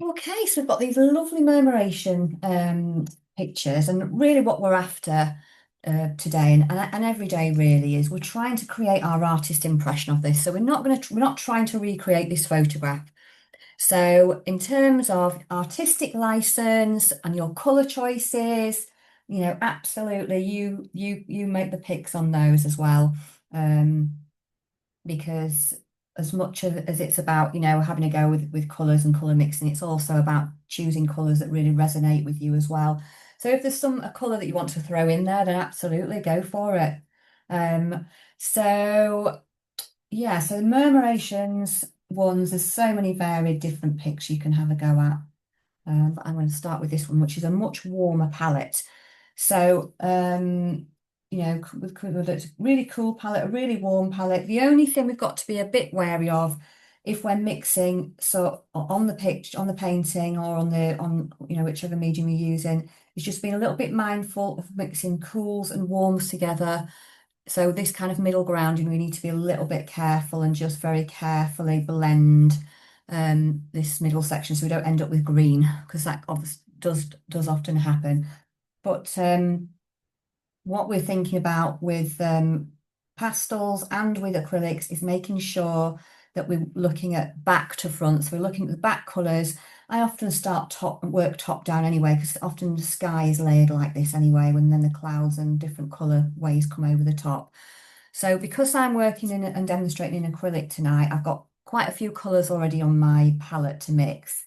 Okay, so we've got these lovely Murmuration pictures, and really what we're after today and every day really is we're trying to create our artist impression of this. So we're not trying to recreate this photograph. So in terms of artistic license and your colour choices, absolutely you make the picks on those as well. Um, because as much as it's about, having a go with colours and colour mixing, it's also about choosing colours that really resonate with you as well. So if there's a colour that you want to throw in there, then absolutely go for it. Um, so yeah, so the Murmurations ones, there's so many varied different picks you can have a go at. But I'm going to start with this one, which is a much warmer palette. So, with a really cool palette, a really warm palette. The only thing we've got to be a bit wary of if we're mixing, so on the picture, on the painting, or on whichever medium you're using, is just being a little bit mindful of mixing cools and warms together. So this kind of middle ground, we need to be a little bit careful and just very carefully blend this middle section so we don't end up with green, because that obviously does often happen. But what we're thinking about with pastels and with acrylics is making sure that we're looking at back to front. So we're looking at the back colours. I often start work top down anyway, because often the sky is layered like this anyway, when then the clouds and different colour waves come over the top. So because I'm working in and demonstrating in acrylic tonight, I've got quite a few colours already on my palette to mix.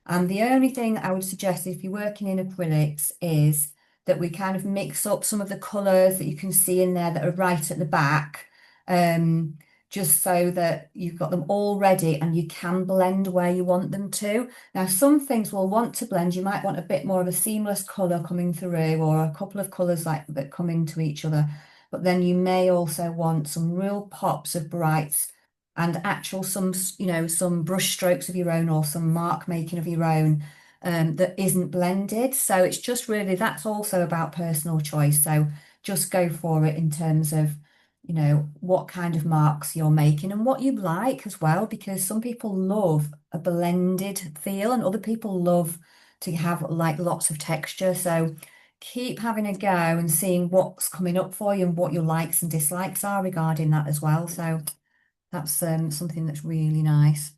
And the only thing I would suggest if you're working in acrylics is that we kind of mix up some of the colours that you can see in there that are right at the back, um, just so that you've got them all ready and you can blend where you want them to. Now, some things will want to blend. You might want a bit more of a seamless colour coming through, or a couple of colours like that come into each other. But then you may also want some real pops of brights and actual some brush strokes of your own, or some mark making of your own, that isn't blended. So it's just really, that's also about personal choice. So just go for it in terms of what kind of marks you're making and what you like as well, because some people love a blended feel and other people love to have like lots of texture. So keep having a go and seeing what's coming up for you and what your likes and dislikes are regarding that as well. So that's something that's really nice.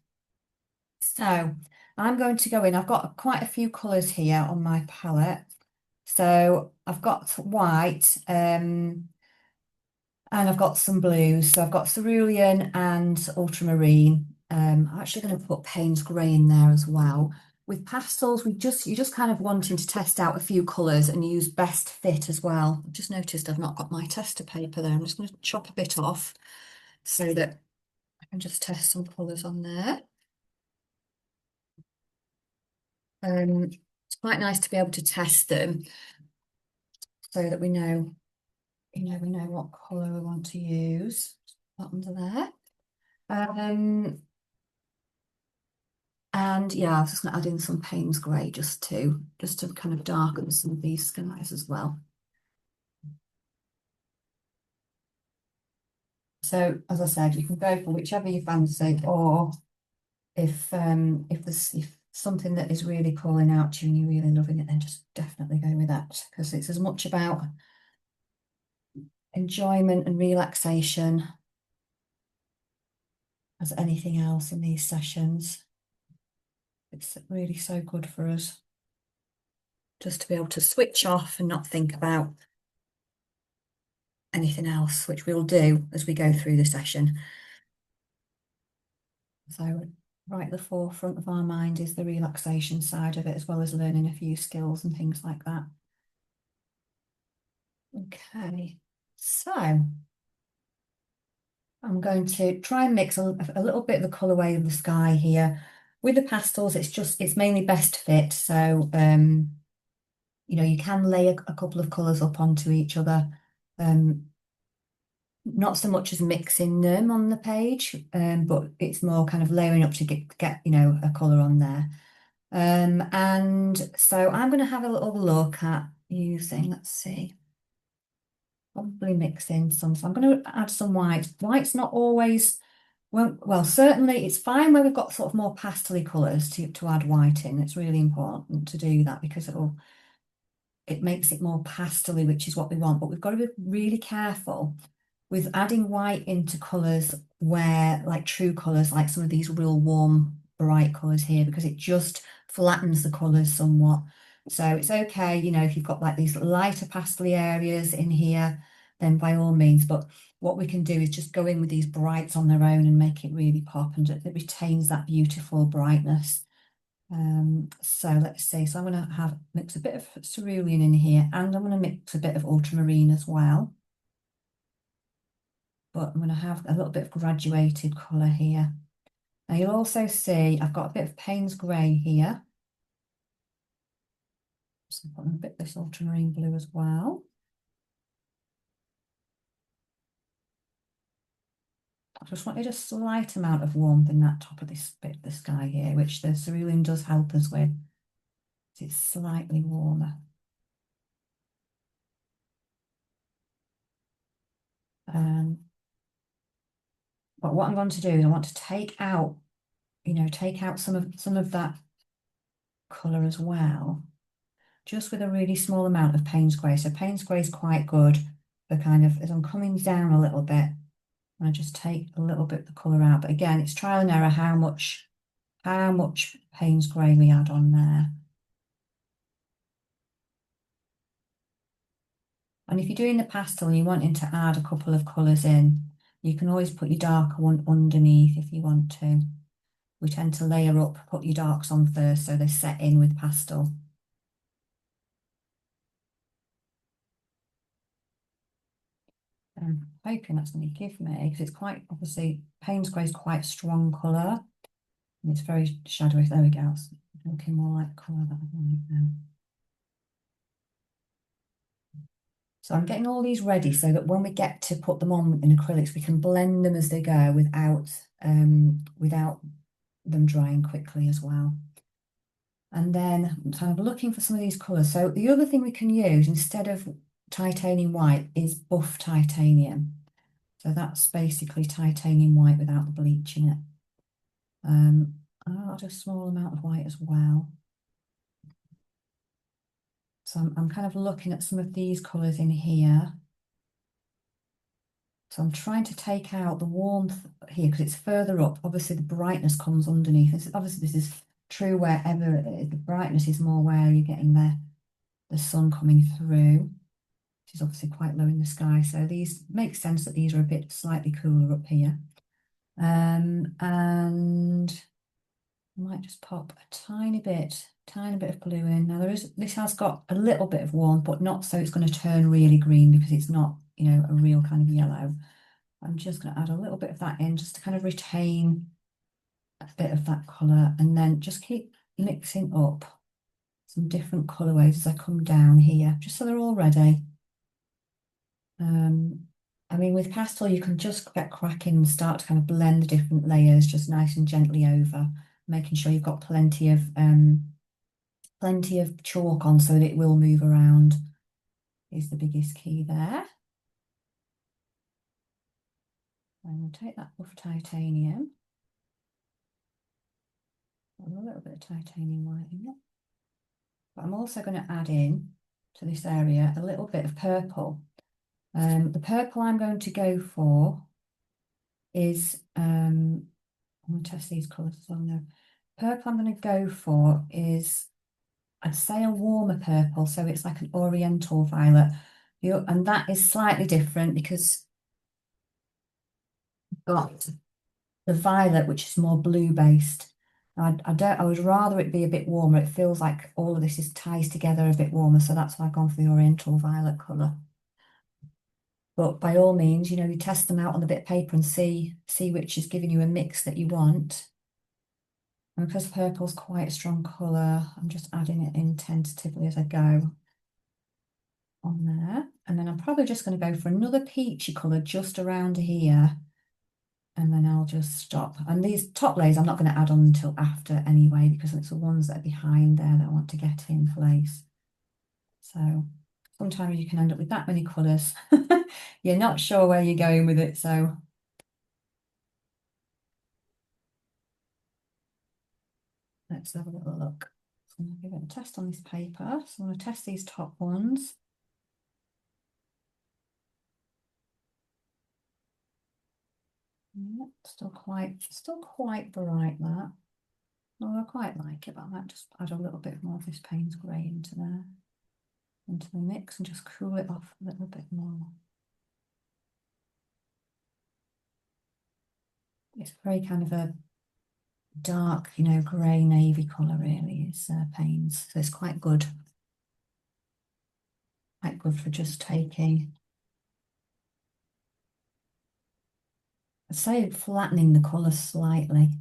So I'm going to go in. I've got quite a few colours here on my palette. So I've got white, and I've got some blues. So I've got cerulean and ultramarine. I'm actually going to put Payne's grey in there as well. With pastels, you're just kind of wanting to test out a few colours and use best fit as well. I've just noticed I've not got my tester paper there. I'm just going to chop a bit off so that I can just test some colours on there. It's quite nice to be able to test them so that we know, we know what colour we want to use. That under there. Um, and yeah, I was just going to add in some Payne's grey just to kind of darken some of these skies as well. So as I said, you can go for whichever you fancy, or if something that is really calling out to you and you're really loving it, then just definitely go with that, because it's as much about enjoyment and relaxation as anything else in these sessions. It's really so good for us just to be able to switch off and not think about anything else, which we'll do as we go through the session. So right at the forefront of our mind is the relaxation side of it, as well as learning a few skills and things like that. Okay, so I'm going to try and mix a little bit of the colourway of the sky here. With the pastels, it's mainly best fit. So you can lay a couple of colours up onto each other. Not so much as mixing them on the page, but it's more kind of layering up to get a colour on there. And so I'm going to have a little look at using, let's see, probably mixing some. So I'm going to add some white. White's not always Well, certainly it's fine where we've got sort of more pastel colours to add white in. It's really important to do that because it makes it more pastel which is what we want. But we've got to be really careful with adding white into colours where, like true colours, like some of these real warm, bright colours here, because it just flattens the colours somewhat. So it's okay, if you've got like these lighter pastel areas in here, then by all means. But what we can do is just go in with these brights on their own and make it really pop, and it retains that beautiful brightness. So let's see. So I'm going to mix a bit of cerulean in here, and I'm going to mix a bit of ultramarine as well. But I'm going to have a little bit of graduated colour here. Now you'll also see I've got a bit of Payne's grey here. So I'm putting a bit of this ultramarine blue as well. I just wanted a slight amount of warmth in that top of this bit of the sky here, which the cerulean does help us with. It's slightly warmer. Um, but what I'm going to do is I want to take out, some of that colour as well, just with a really small amount of Payne's grey. So Payne's grey is quite good for kind of, as I'm coming down a little bit, I just take a little bit of the colour out. But again, it's trial and error how much Payne's grey we add on there. And if you're doing the pastel and you're wanting to add a couple of colours in, you can always put your darker one underneath if you want to. We tend to layer up, put your darks on first so they set in with pastel. I'm hoping that's going to give me, because it's quite, obviously, Payne's grey is quite a strong colour. And it's very shadowy. There we go. It's looking more like the colour that I want now. So I'm getting all these ready so that when we get to put them on in acrylics, we can blend them as they go without them drying quickly as well. And then I'm kind of looking for some of these colours. So the other thing we can use instead of titanium white is buff titanium. So that's basically titanium white without the bleach in it. I'll add a small amount of white as well. So I'm kind of looking at some of these colours in here. So I'm trying to take out the warmth here because it's further up. Obviously the brightness comes underneath. Obviously this is true wherever it is. The brightness is more where you're getting the sun coming through, which is obviously quite low in the sky. So these make sense that these are a bit slightly cooler up here. And I might just pop a tiny bit of blue in. Now this has got a little bit of warmth, but not so it's going to turn really green because it's not, a real kind of yellow. I'm just going to add a little bit of that in just to kind of retain a bit of that colour, and then just keep mixing up some different colourways as I come down here, just so they're all ready. I mean, with pastel, you can just get cracking and start to kind of blend the different layers just nice and gently over, making sure you've got plenty of chalk on so that it will move around is the biggest key there. And we'll take that buff titanium, a little bit of titanium white in it. But I'm also going to add in to this area a little bit of purple. The purple I'm going to go for is, I'm going to test these colours as well now. Purple I'm going to go for is, I'd say a warmer purple, so it's like an oriental violet. And that is slightly different because I've got the violet, which is more blue based. I would rather it be a bit warmer. It feels like all of this is ties together a bit warmer, so that's why I've gone for the oriental violet colour. But by all means, you test them out on the bit of paper and see which is giving you a mix that you want. And because purple's quite a strong colour, I'm just adding it in tentatively as I go on there. And then I'm probably just going to go for another peachy colour just around here. And then I'll just stop. And these top layers I'm not going to add on until after anyway, because it's the ones that are behind there that I want to get in place. So sometimes you can end up with that many colours. You're not sure where you're going with it. So let's have a little look. So I'm going to give it a test on this paper. So I'm going to test these top ones. Yep, still quite bright that. Oh, I quite like it, but I might just add a little bit more of this Payne's grey into there, into the mix, and just cool it off a little bit more. It's very kind of a dark, grey navy colour really is Payne's. So it's quite good for just taking, I'd say flattening the colour slightly.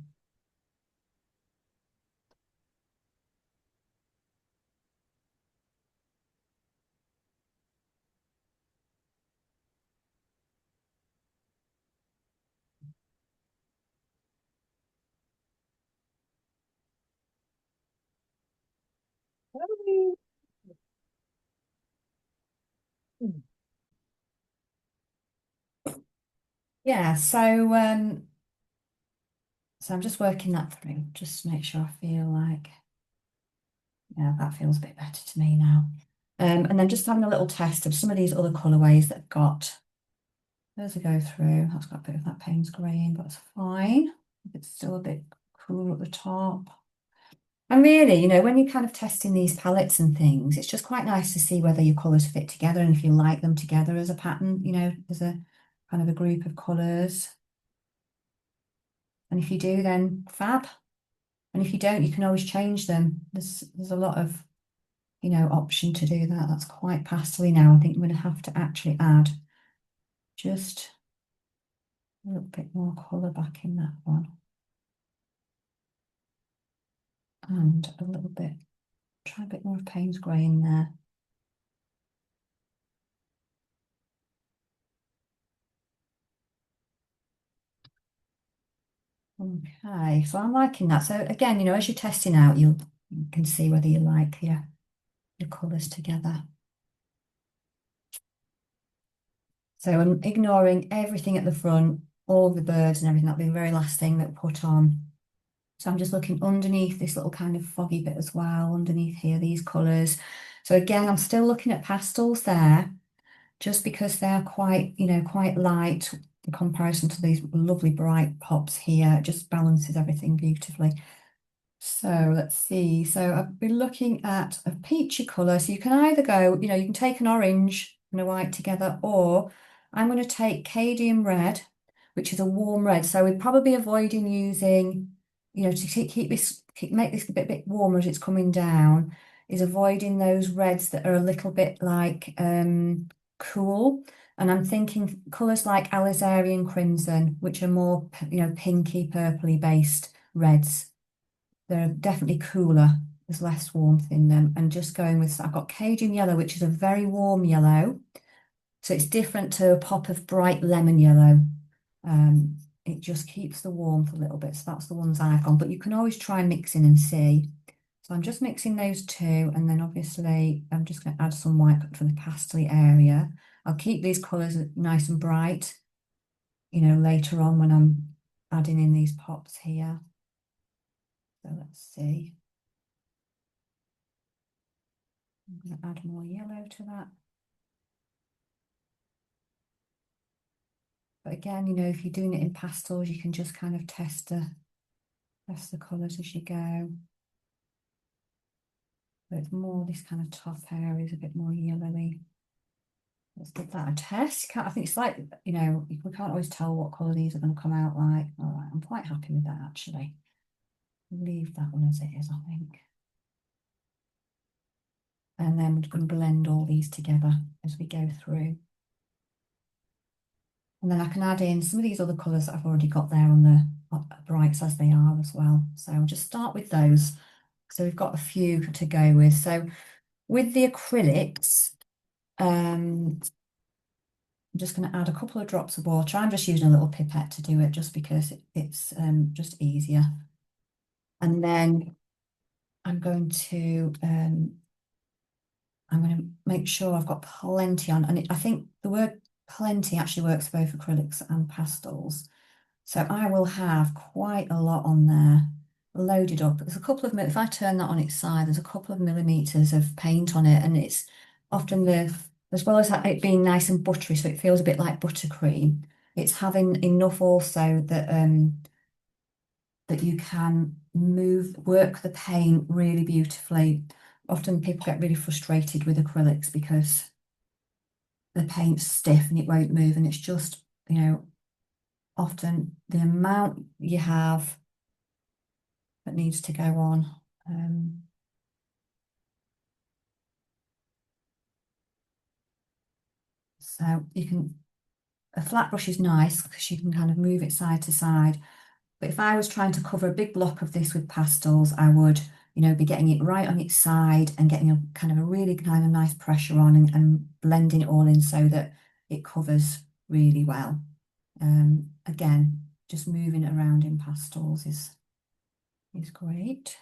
Yeah, so I'm just working that through, just to make sure I feel like, yeah, that feels a bit better to me now. And then just having a little test of some of these other colourways that I've got. There's a go through. That's got a bit of that Payne's grey in, but it's fine. It's still a bit cool at the top. And really, when you're kind of testing these palettes and things, it's just quite nice to see whether your colours fit together and if you like them together as a pattern, as a kind of a group of colours. And if you do, then fab. And if you don't, you can always change them. There's a lot of, option to do that. That's quite pastely now. I think I'm going to have to actually add just a little bit more colour back in that one. And a little bit, try a bit more of Payne's grey in there. Okay, so I'm liking that. So again, as you're testing out, you can see whether you like your colours together. So I'm ignoring everything at the front, all the birds and everything. That'll be the very last thing that I put on. So I'm just looking underneath this little kind of foggy bit as well, underneath here, these colours. So again, I'm still looking at pastels there, just because they're quite light in comparison to these lovely bright pops here. It just balances everything beautifully. So let's see. So I've been looking at a peachy colour. So you can either go, you can take an orange and a white together, or I'm going to take cadmium red, which is a warm red. So we're probably avoiding using, to make this a bit warmer as it's coming down, is avoiding those reds that are a little bit like cool. And I'm thinking colours like alizarin and crimson, which are more, pinky, purpley based reds. They're definitely cooler. There's less warmth in them. And just going with, I've got Cajun yellow, which is a very warm yellow. So it's different to a pop of bright lemon yellow. It just keeps the warmth a little bit. So that's the ones I've gone. But you can always try mixing and see. So I'm just mixing those two. And then obviously I'm just going to add some white for the pastel area. I'll keep these colours nice and bright, later on when I'm adding in these pops here. So let's see. I'm going to add more yellow to that. But again, if you're doing it in pastels, you can just kind of test the colours as you go. But it's more this kind of top area is a bit more yellowy. Let's give that a test. I think it's like, we can't always tell what colour these are going to come out like. All right, I'm quite happy with that actually. Leave that one as it is, I think. And then we're going to blend all these together as we go through. And then I can add in some of these other colours that I've already got there on the brights as they are as well. So I'll just start with those. So we've got a few to go with. So with the acrylics, I'm just going to add a couple of drops of water. I'm just using a little pipette to do it just because it's just easier. And then I'm going to make sure I've got plenty on. And I think the word plenty actually works for both acrylics and pastels. So I will have quite a lot on there, loaded up. There's a couple of, if I turn that on its side, there's a couple of millimeters of paint on it, and it's often as well as it being nice and buttery, so it feels a bit like buttercream, it's having enough also that you can work the paint really beautifully. Often people get really frustrated with acrylics because the paint's stiff and it won't move, and it's just, often the amount you have that needs to go on. So a flat brush is nice because you can kind of move it side to side. But if I was trying to cover a big block of this with pastels, I would, be getting it right on its side and getting a kind of a really kind of nice pressure on, and blending it all in so that it covers really well. Again, just moving it around in pastels is great.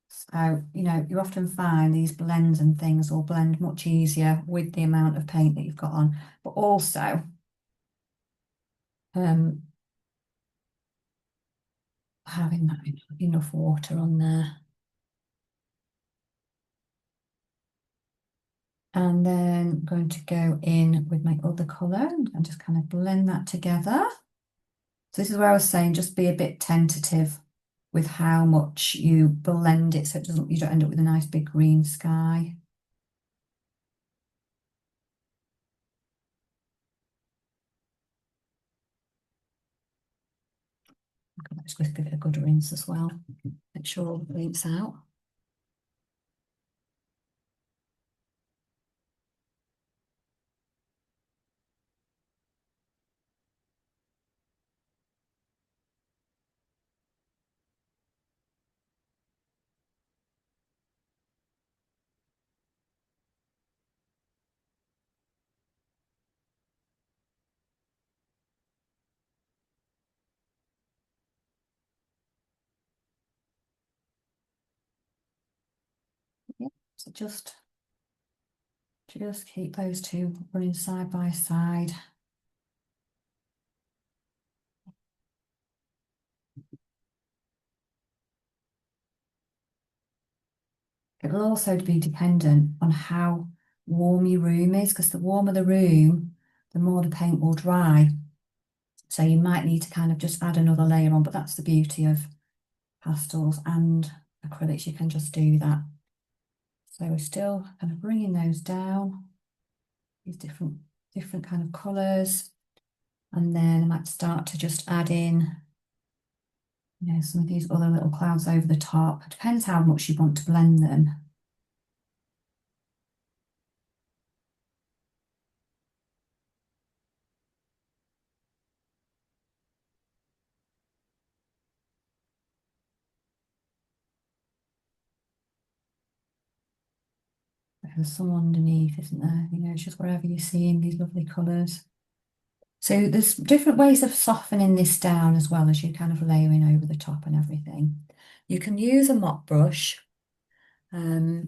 So, you often find these blends and things will blend much easier with the amount of paint that you've got on, but also having enough water on there. And then I'm going to go in with my other colour and just kind of blend that together. So this is where I was saying, just be a bit tentative with how much you blend it so you don't end up with a nice big green sky. Just give it a good rinse as well. Make sure all the paint's out. Yeah. So just keep those two running side by side. It will also be dependent on how warm your room is, because the warmer the room, the more the paint will dry. So you might need to kind of just add another layer on, but that's the beauty of pastels and acrylics. You can just do that. So we're still kind of bringing those down, these different kind of colours. And then I might start to just add in, some of these other little clouds over the top. It depends how much you want to blend them. There's some underneath, isn't there? It's just wherever you're seeing these lovely colours. So there's different ways of softening this down as well as you're kind of layering over the top and everything. You can use a mop brush, if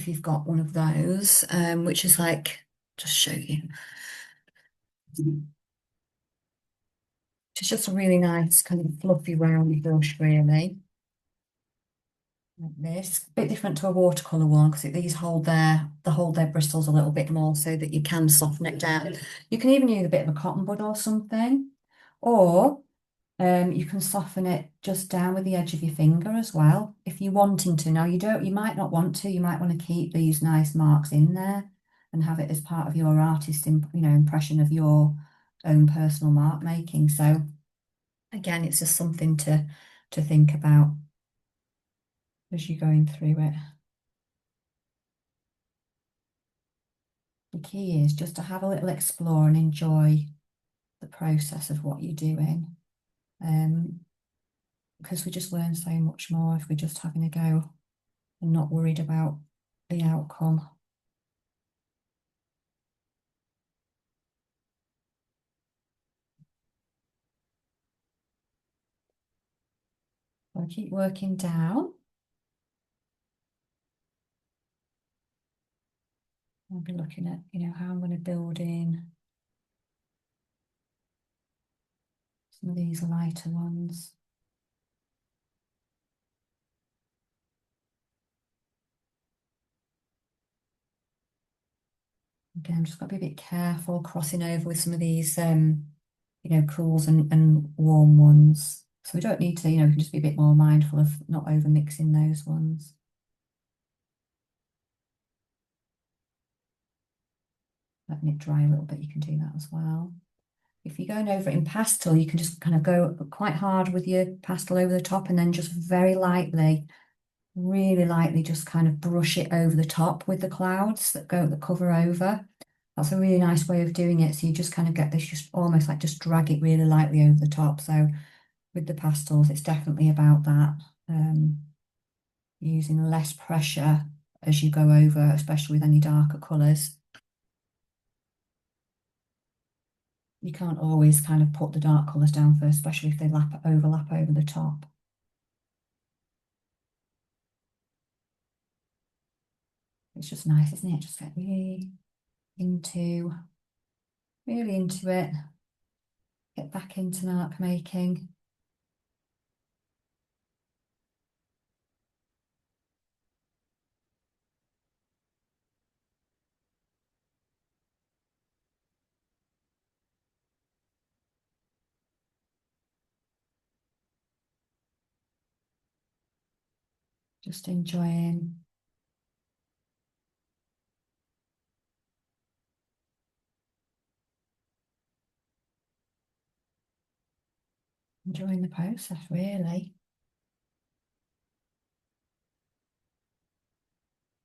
you've got one of those, which is like, just show you. It's just a really nice kind of fluffy round brush, really. Like this, a bit different to a watercolor one because these hold their bristles a little bit more so that you can soften it down. You can even use a bit of a cotton bud or something, or you can soften it just down with the edge of your finger as well if you're wanting to. Now you might not want to. You might want to keep these nice marks in there and have it as part of your artist, impression of your own personal mark making. So again, it's just something to think about as you're going through it. The key is just to have a little explore and enjoy the process of what you're doing. Because we just learn so much more if we're just having a go and not worried about the outcome. So keep working down. I'll be looking at, how I'm going to build in some of these lighter ones. Again, just got to be a bit careful crossing over with some of these, cools and warm ones. So we don't need to, we can just be a bit more mindful of not over mixing those ones. Letting it dry a little bit, you can do that as well. If you're going over it in pastel, you can just kind of go quite hard with your pastel over the top and then just very lightly, really lightly, just kind of brush it over the top with the clouds that cover over. That's a really nice way of doing it. So you just kind of get this, just almost like just drag it really lightly over the top. So with the pastels, it's definitely about that, using less pressure as you go over, especially with any darker colours. You can't always kind of put the dark colours down first, especially if they overlap over the top. It's just nice, isn't it? Just get really into it. Get back into mark making. Just enjoying the process, really.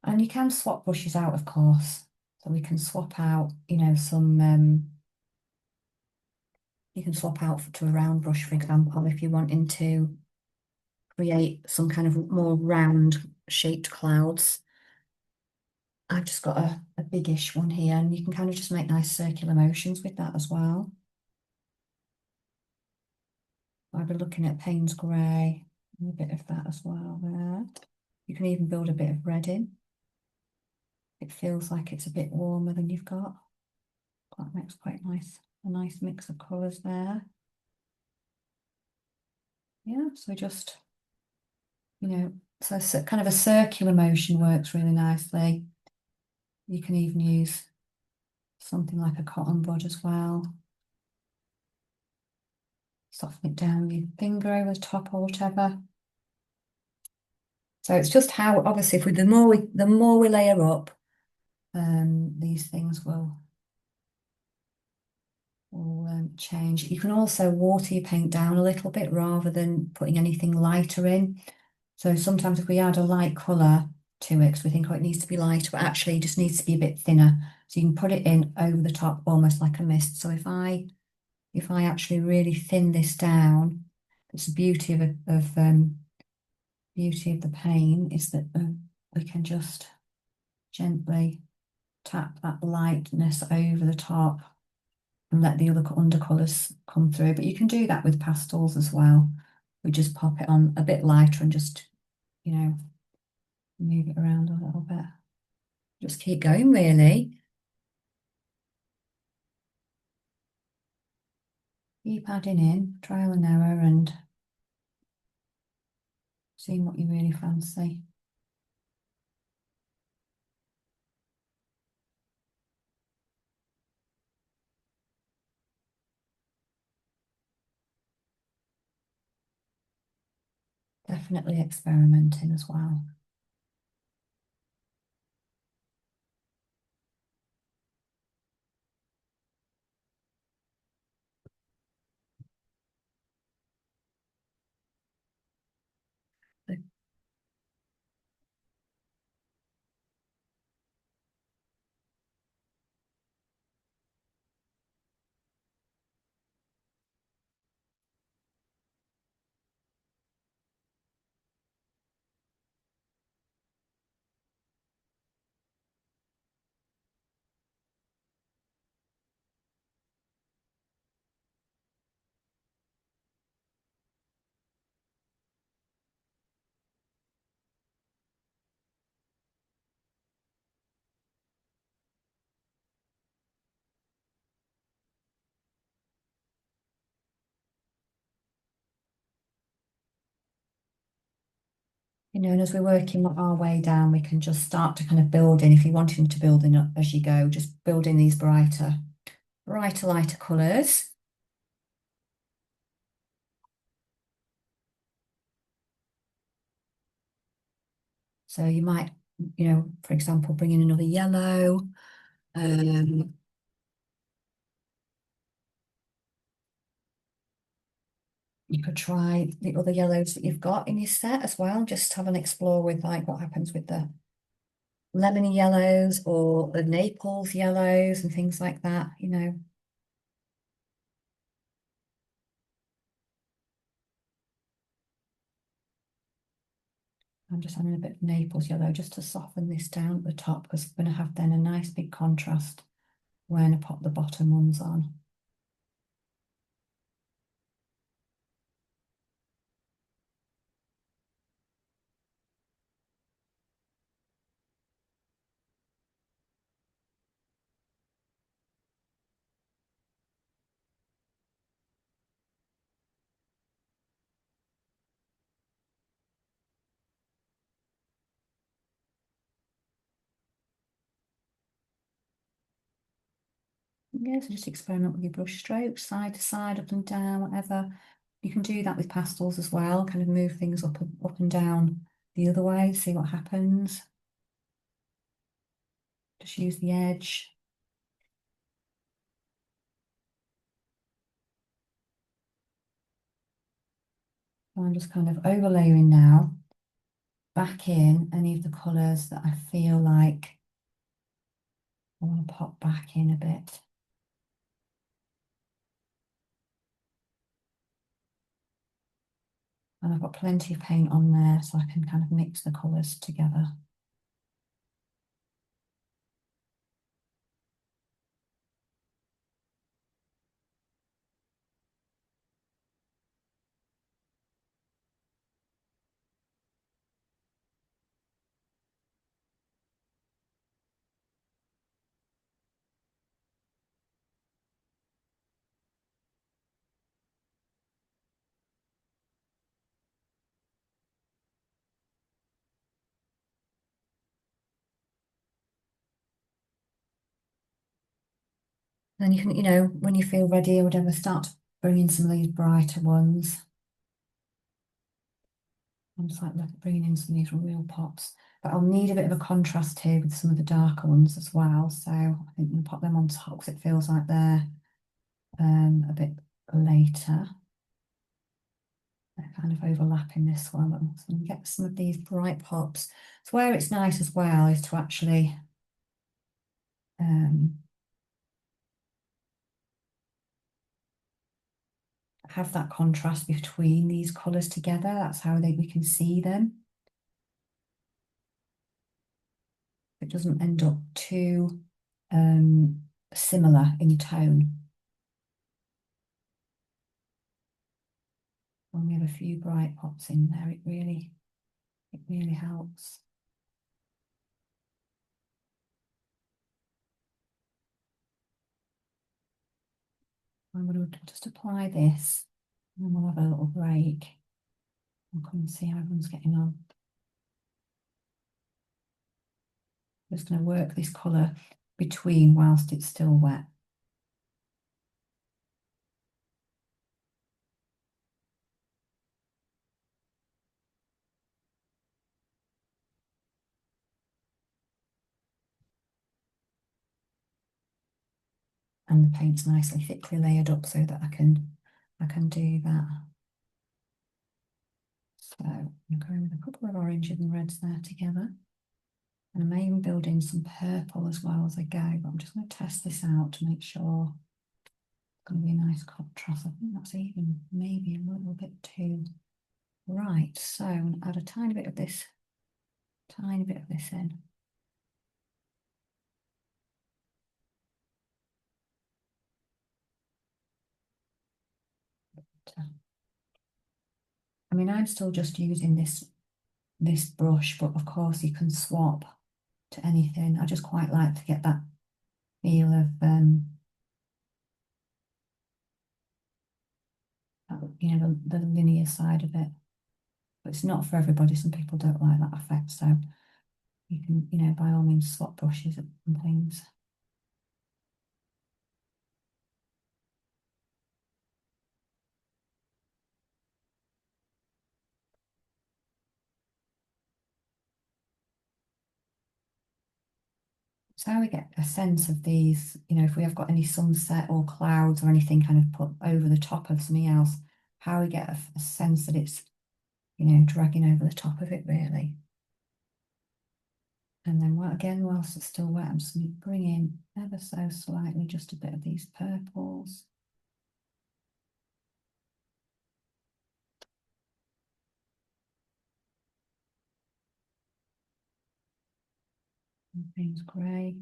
And you can swap brushes out, of course. So we can swap out, some, you can swap out to a round brush, for example, if you're wanting to create some kind of more round shaped clouds. I've just got a biggish one here, and you can kind of just make nice circular motions with that as well. I've been looking at Payne's Grey and a bit of that as well there. You can even build a bit of red in. It feels like it's a bit warmer than you've got. That makes quite nice, a nice mix of colours there. Yeah, so just, so kind of a circular motion works really nicely. You can even use something like a cotton bud as well. Soften it down with your finger over the top or whatever. So it's just how, obviously, the more we layer up, these things will change. You can also water your paint down a little bit rather than putting anything lighter in. So sometimes if we add a light colour to it, because we think, oh, it needs to be lighter, but actually it just needs to be a bit thinner. So you can put it in over the top, almost like a mist. So if I actually really thin this down, it's the beauty beauty of the paint is that we can just gently tap that lightness over the top and let the other undercolours come through. But you can do that with pastels as well. We just pop it on a bit lighter and just, move it around a little bit. Just keep going, really. Keep adding in, trial and error, and seeing what you really fancy. Definitely experimenting as well. And as we're working our way down, we can just start to kind of build in, if you're wanting to build in as you go, just build in these brighter, lighter colours. So you might, for example, bring in another yellow. Um, you could try the other yellows that you've got in your set as well. Just have an explore with like what happens with the lemony yellows or the Naples yellows and things like that. I'm just having a bit of Naples yellow just to soften this down at the top because we're going to have then a nice big contrast when I pop the bottom ones on. Yeah, so just experiment with your brush strokes, side to side, up and down, whatever. You can do that with pastels as well, kind of move things up and down the other way, see what happens. Just use the edge. So I'm just kind of overlaying now, back in any of the colours that I feel like I want to pop back in a bit. And I've got plenty of paint on there so I can kind of mix the colours together. Then you can, when you feel ready or whatever, start to bring in some of these brighter ones. I'm just like bringing in some of these real pops. But I'll need a bit of a contrast here with some of the darker ones as well. So I think we'll pop them on top because it feels like they're a bit later. They're kind of overlapping this one. So you get some of these bright pops. So where it's nice as well is to actually um, have that contrast between these colours together. That's how we can see them. It doesn't end up too similar in tone. When we have a few bright pops in there, it really helps. I'm going to just apply this and then we'll have a little break. We'll come and see how everyone's getting on. Just going to work this colour between whilst it's still wet. And the paint's nicely thickly layered up so that I can do that. So I'm going with a couple of oranges and reds there together. And I may even build in some purple as well as I go, but I'm just going to test this out to make sure it's going to be a nice contrast. I think that's even maybe a little bit too right. So I'm going to add a tiny bit of this in. I mean, I'm still just using this brush, but of course you can swap to anything. I just quite like to get that feel of the linear side of it. But it's not for everybody. Some people don't like that effect, so you can, by all means swap brushes and things. So how we get a sense of these, if we have got any sunset or clouds or anything kind of put over the top of something else, how we get a sense that it's, dragging over the top of it really. And then again, whilst it's still wet, I'm just going to bring in ever so slightly just a bit of these purples. And things grey.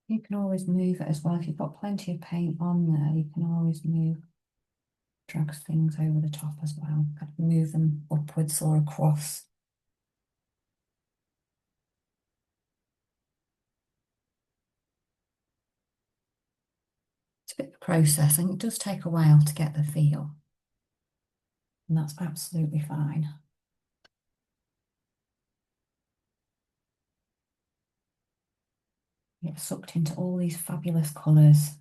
You can always move it as well. If you've got plenty of paint on there, you can always drag things over the top as well. Move them upwards or across. It's a bit of a process and it does take a while to get the feel. And that's absolutely fine. Get sucked into all these fabulous colours.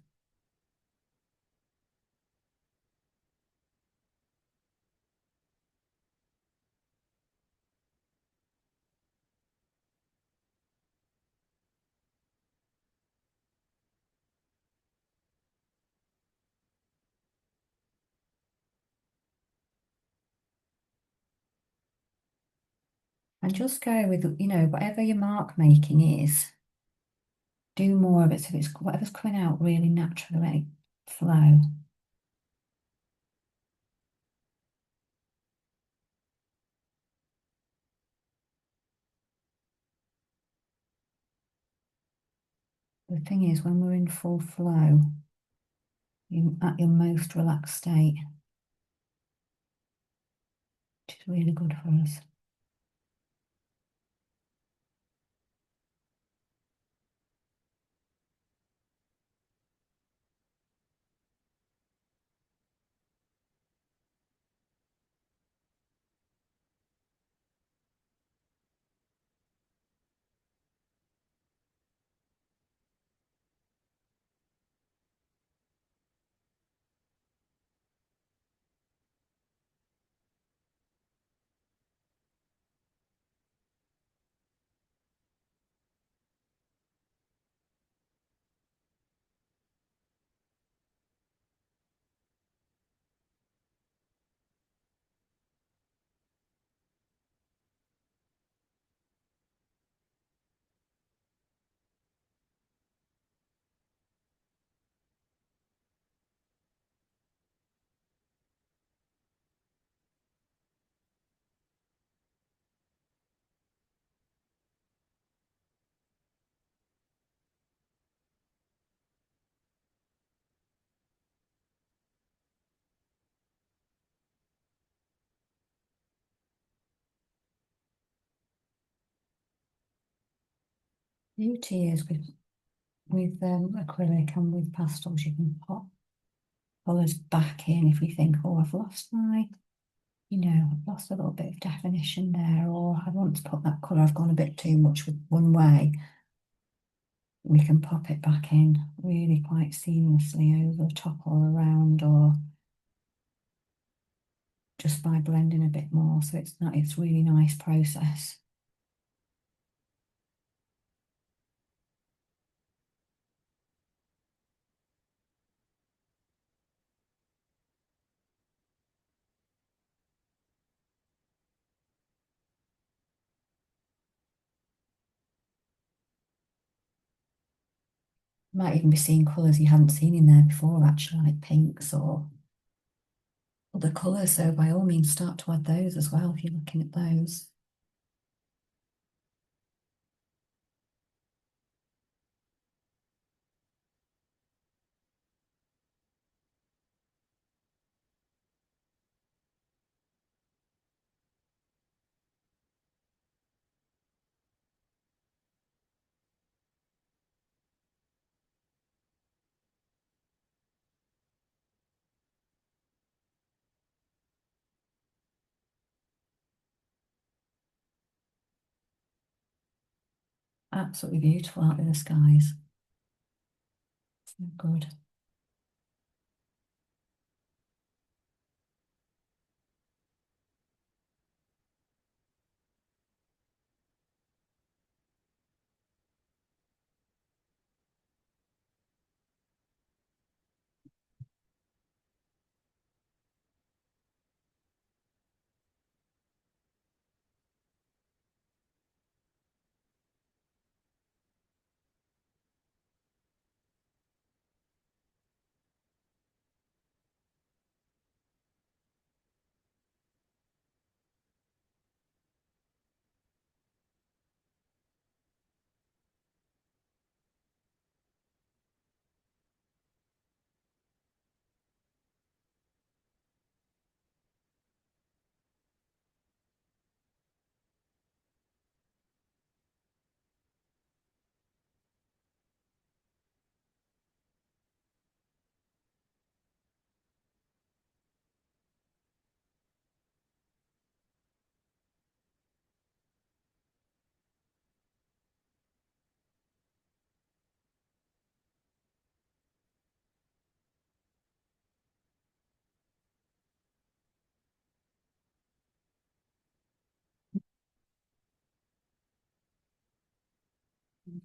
And just go with, whatever your mark making is, do more of it so it's whatever's coming out really naturally flow. The thing is, when we're in full flow, you're at your most relaxed state, which is really good for us. Beauty is with acrylic and with pastels, you can pop colours back in if we think, oh, I've lost I've lost a little bit of definition there, or I want to put that colour, I've gone a bit too much with one way. We can pop it back in really quite seamlessly over the top or around, or just by blending a bit more. So it's really nice process. Might even be seeing colours you haven't seen in there before, actually, like pinks or other colours, so by all means start to add those as well if you're looking at those. Absolutely beautiful, aren't they, the skies? So good.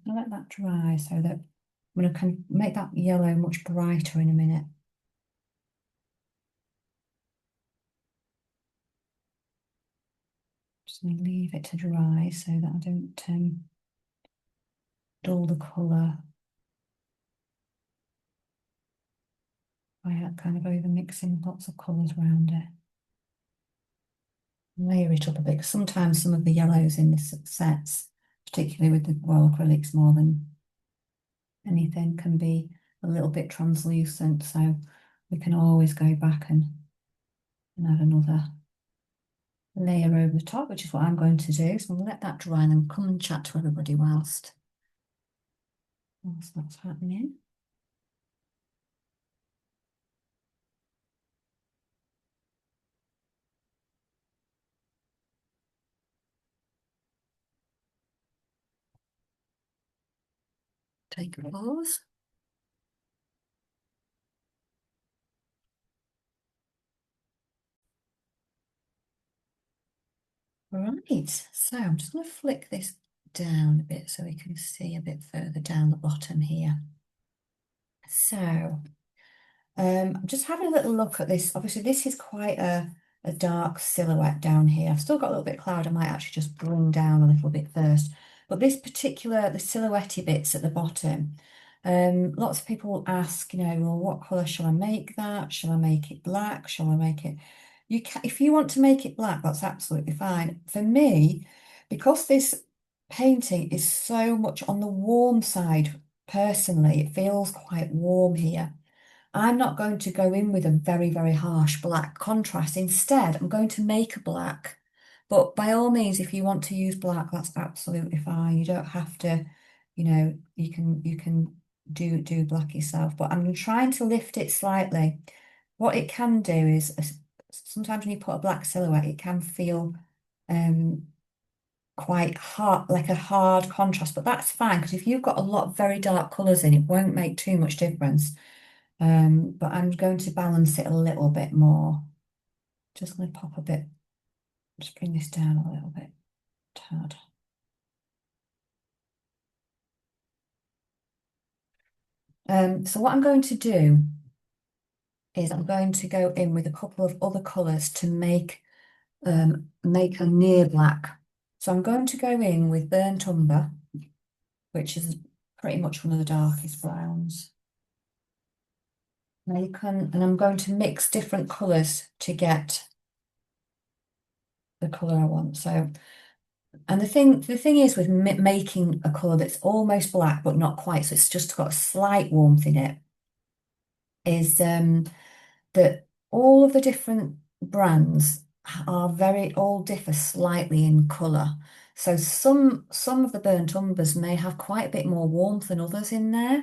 I'll let that dry so that I'm going to make that yellow much brighter in a minute. Just going to leave it to dry so that I don't dull the colour by kind of over mixing lots of colours around it. Layer it up a bit. Sometimes some of the yellows in this sets, particularly with the oil acrylics more than anything, can be a little bit translucent, so we can always go back and add another layer over the top, which is what I'm going to do. So we'll let that dry and then come and chat to everybody whilst that's happening. Take a pause. Right, so I'm just going to flick this down a bit so we can see a bit further down the bottom here. So I'm just having a little look at this. Obviously, this is quite a dark silhouette down here. I've still got a little bit of cloud. I might actually just bring down a little bit first. But this particular, the silhouette bits at the bottom, lots of people ask, well, what colour shall I make that? Shall I make it black? Shall I make it? You can, if you want to make it black, that's absolutely fine. For me, because this painting is so much on the warm side, personally, it feels quite warm here. I'm not going to go in with a very, very harsh black contrast. Instead, I'm going to make a black. But by all means, if you want to use black, that's absolutely fine. You don't have to, you can do black yourself. But I'm trying to lift it slightly. What it can do is sometimes when you put a black silhouette, it can feel um quite hard, like a hard contrast, but that's fine because if you've got a lot of very dark colours in, it won't make too much difference. But I'm going to balance it a little bit more. Just going to pop a bit, just bring this down a little bit, tad. So what I'm going to do is I'm going to go in with a couple of other colours to make a near black. So I'm going to go in with burnt umber, which is pretty much one of the darkest browns. Now you can, and I'm going to mix different colours to get the colour I want. So, and the thing is with making a colour that's almost black but not quite, so it's just got a slight warmth in it, is that all of the different brands are very all differ slightly in colour. So some of the burnt umbers may have quite a bit more warmth than others in there.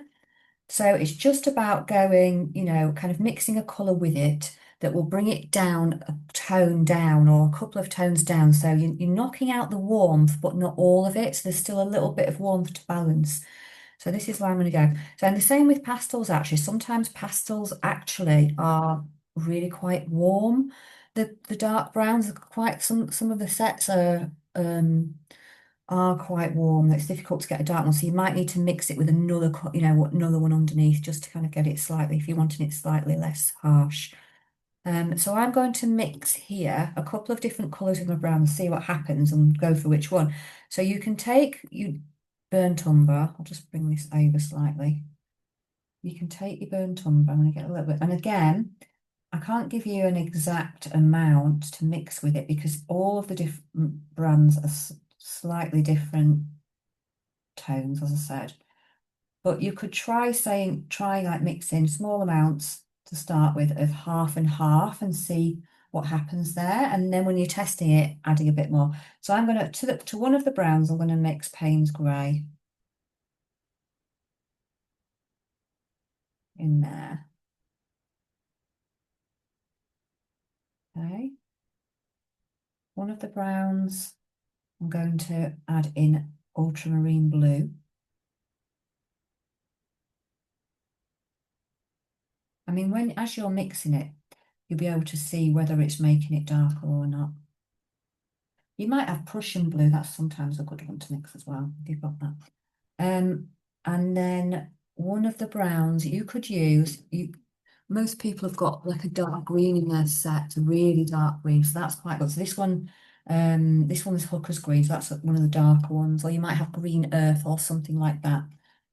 So it's just about going, kind of mixing a colour with it that will bring it down a tone down or a couple of tones down. So you're knocking out the warmth, but not all of it. So there's still a little bit of warmth to balance. So this is where I'm going to go. So, and the same with pastels, actually. Sometimes pastels actually are really quite warm. The dark browns are quite, some of the sets are quite warm. It's difficult to get a dark one, so you might need to mix it with another, another one underneath just to kind of get it slightly, if you're wanting it slightly less harsh. So I'm going to mix here a couple of different colours with my brown and see what happens and go for which one. So you can take you burnt umber. I'll just bring this over slightly. You can take your burnt umber. I'm going to get a little bit, and again, I can't give you an exact amount to mix with it because all of the different brands are slightly different tones, as I said. But you could try like mixing small amounts to start with of half and half and see what happens there. And then when you're testing it, adding a bit more. So I'm going to one of the browns, I'm going to mix Payne's Grey in there. Okay. One of the browns, I'm going to add in ultramarine blue. I mean, as you're mixing it, you'll be able to see whether it's making it darker or not. You might have Prussian blue. That's sometimes a good one to mix as well, if you've got that. And then one of the browns you could use, most people have got like a dark green in their set, a really dark green, so that's quite good. So this one is Hooker's green, so that's one of the darker ones, or you might have green earth or something like that.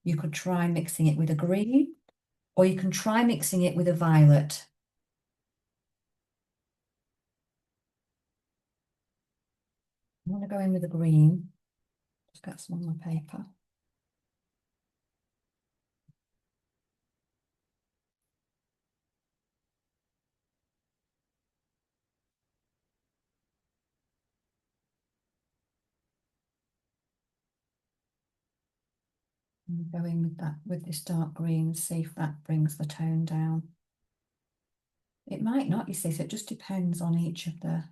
You could try mixing it with a green, or you can try mixing it with a violet. I'm going to go in with a green, just get some on my paper. And go in with that, with this dark green, see if that brings the tone down. It might not, you see, so it just depends on each of the.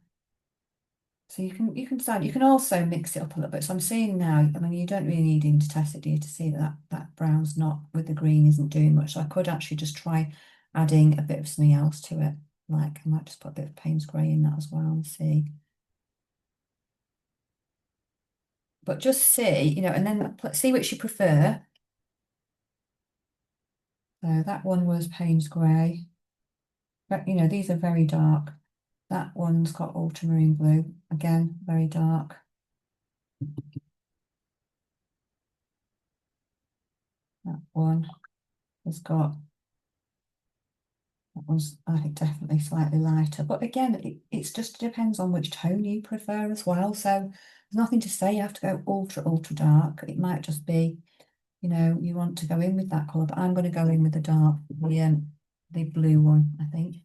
So you can decide. You can also mix it up a little bit. So I'm seeing now, I mean, you don't really need even to test it, do you, to see that that brown's not with the green isn't doing much. So I could actually just try adding a bit of something else to it. Like I might just put a bit of Payne's Grey in that as well and see. But just see, and then see which you prefer. So that one was Payne's Grey. But these are very dark. That one's got ultramarine blue. Again, very dark. That one has got, that one's, I think, definitely slightly lighter. But again, it just depends on which tone you prefer as well. So there's nothing to say you have to go ultra, ultra dark. It might just be, you want to go in with that colour. But I'm going to go in with the dark, the blue one, I think.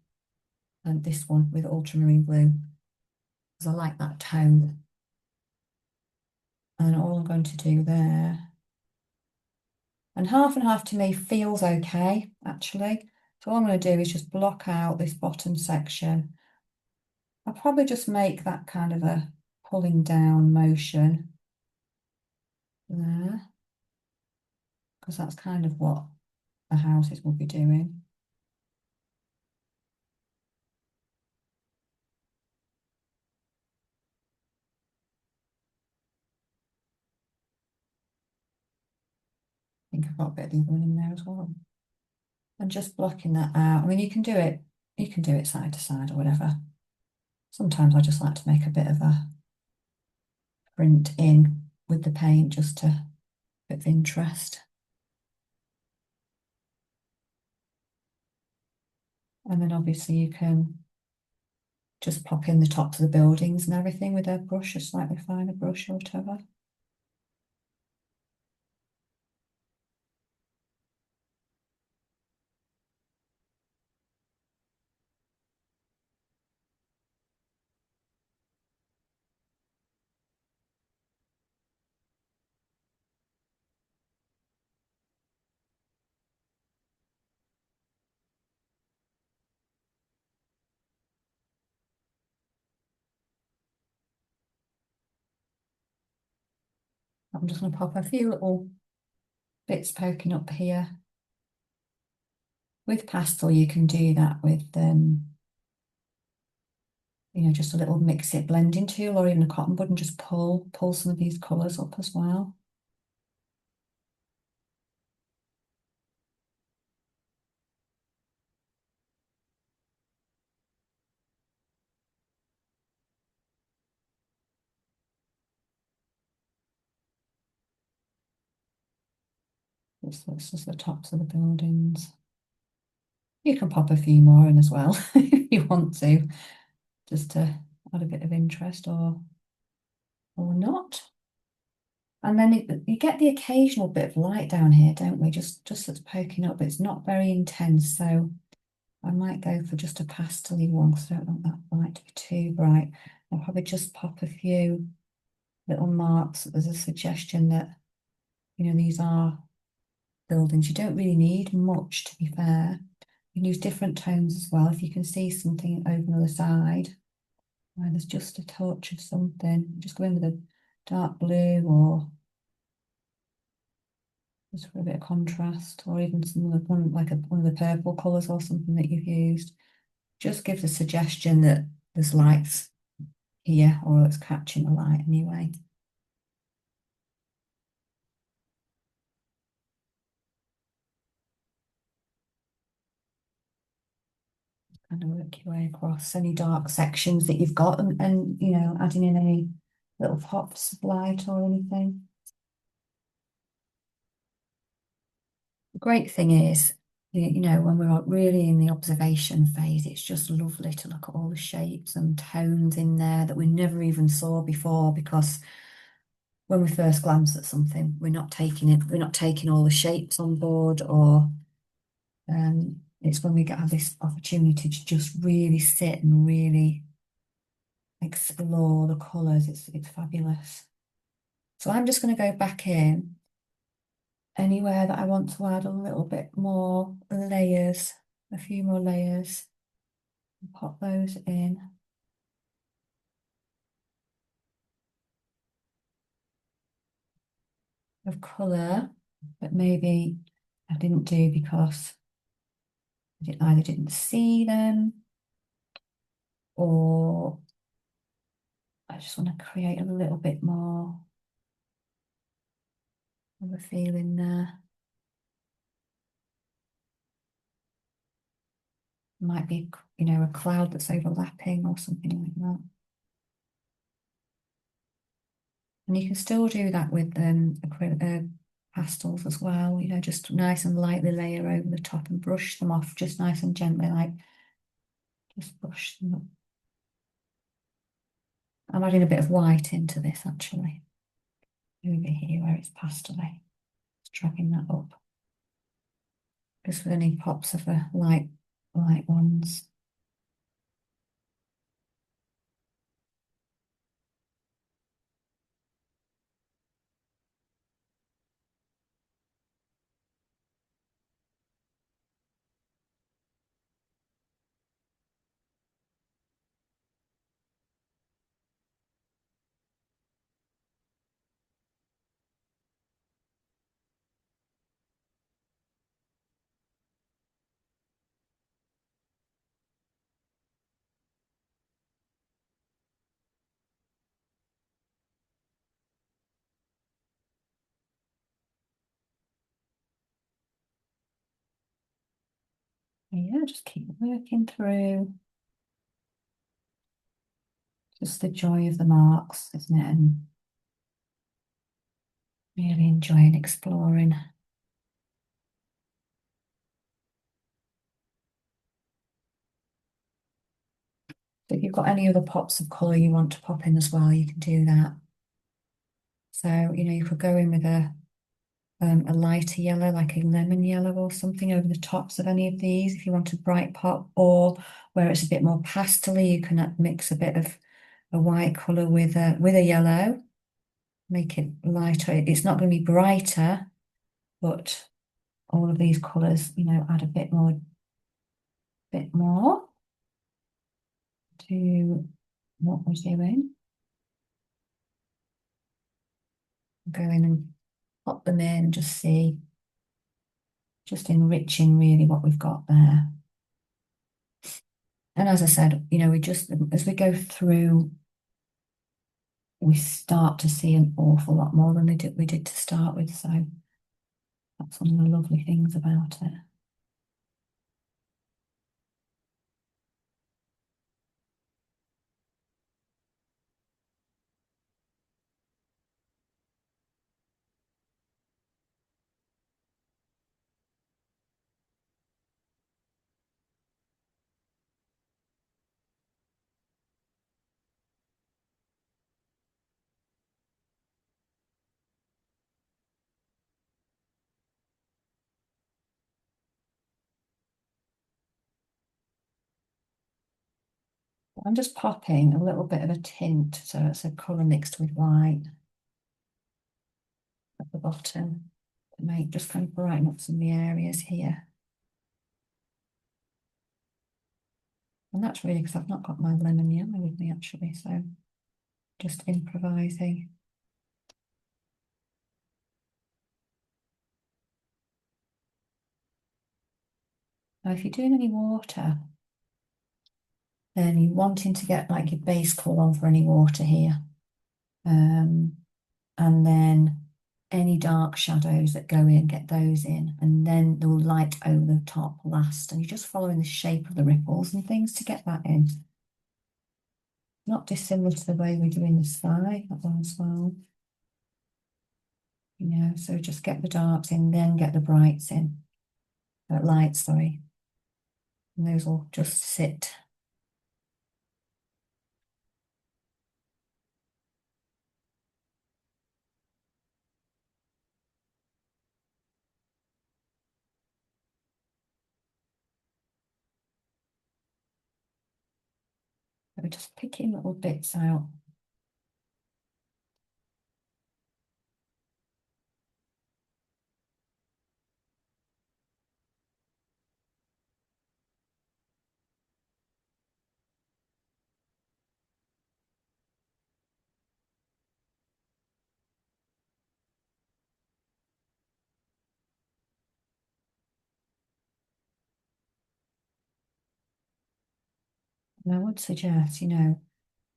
And this one with ultramarine blue. Because I like that tone. And all I'm going to do there. And half to me feels okay, actually. So all I'm going to do is just block out this bottom section. I'll probably just make that kind of a pulling down motion there, because that's kind of what the houses will be doing. I think I've got a bit of the other one in there as well. And just blocking that out. I mean, you can do it side to side or whatever. Sometimes I just like to make a bit of a print in with the paint just to bit of interest. And then obviously you can just pop in the tops of the buildings and everything with a brush, a slightly finer brush or whatever. I'm just going to pop a few little bits poking up here. With pastel, you can do that with, just a little mix it blending tool or even a cotton bud and just pull some of these colours up as well. This is the tops of the buildings. You can pop a few more in as well if you want to, just to add a bit of interest or not. And then you get the occasional bit of light down here, don't we? Just that's poking up. It's not very intense, so I might go for just a pastel-y one because I don't want that light to be too bright. I'll probably just pop a few little marks. There's a suggestion that, these are buildings. You don't really need much, to be fair. You can use different tones as well. If you can see something over on the side, where there's just a touch of something, just go in with a dark blue or just for a bit of contrast, or even some of one one of the purple colours or something that you've used. Just gives a suggestion that there's lights here or it's catching the light anyway. Kind of work your way across any dark sections that you've got and adding in any little pops of light or anything. The great thing is, when we're really in the observation phase, it's just lovely to look at all the shapes and tones in there that we never even saw before, because when we first glance at something, we're not taking all the shapes on board, or it's when we have this opportunity to just really sit and really explore the colours. It's fabulous. So I'm just going to go back in anywhere that I want to add a little bit more layers, a few more layers, and pop those in. Of colour, but maybe I didn't do because I either didn't see them or I just want to create a little bit more of a feeling there. Might be, a cloud that's overlapping or something like that. And you can still do that with pastels as well, just nice and lightly layer over the top and brush them off just nice and gently, like just brush them up. I'm adding a bit of white into this actually, over here where it's pastel-y. Just dragging that up. Just with any pops of the light ones. Yeah, just keep working through. Just the joy of the marks, isn't it? And really enjoying exploring. I So if you've got any other pops of colour you want to pop in as well, you can do that. So, you could go in with a lighter yellow, like a lemon yellow or something over the tops of any of these if you want a bright pop, or where it's a bit more pastel you can mix a bit of a white colour with a yellow, make it lighter. It's not going to be brighter, but all of these colours, add a bit more to what we're doing. Go in and pop them in, just see, just enriching really what we've got there. And as I said, we just, as we go through, we start to see an awful lot more than we did to start with. So that's one of the lovely things about it. I'm just popping a little bit of a tint, so it's a colour mixed with white at the bottom to make just kind of brighten up some of the areas here. And that's really because I've not got my lemon yellow with me actually, so just improvising. Now, if you're doing any water, then you're wanting to get like your base colour on for any water here. And then any dark shadows that go in, get those in, and then the light over the top last. And you're just following the shape of the ripples and things to get that in. Not dissimilar to the way we do in the sky, that one as well. So just get the darks in, then get the brights in. Lights, sorry. And those will just sit. So we're just picking little bits out. And I would suggest,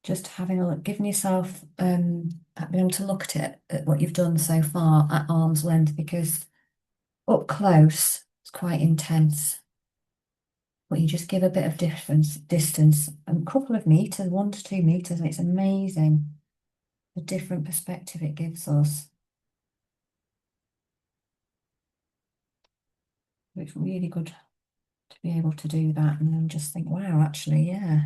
just having a look, giving yourself being able to look at it, at what you've done so far at arm's length, because up close it's quite intense. But you just give a bit of distance, a couple of meters, 1 to 2 meters, and it's amazing the different perspective it gives us. It's really good to be able to do that and then just think, wow, actually, yeah.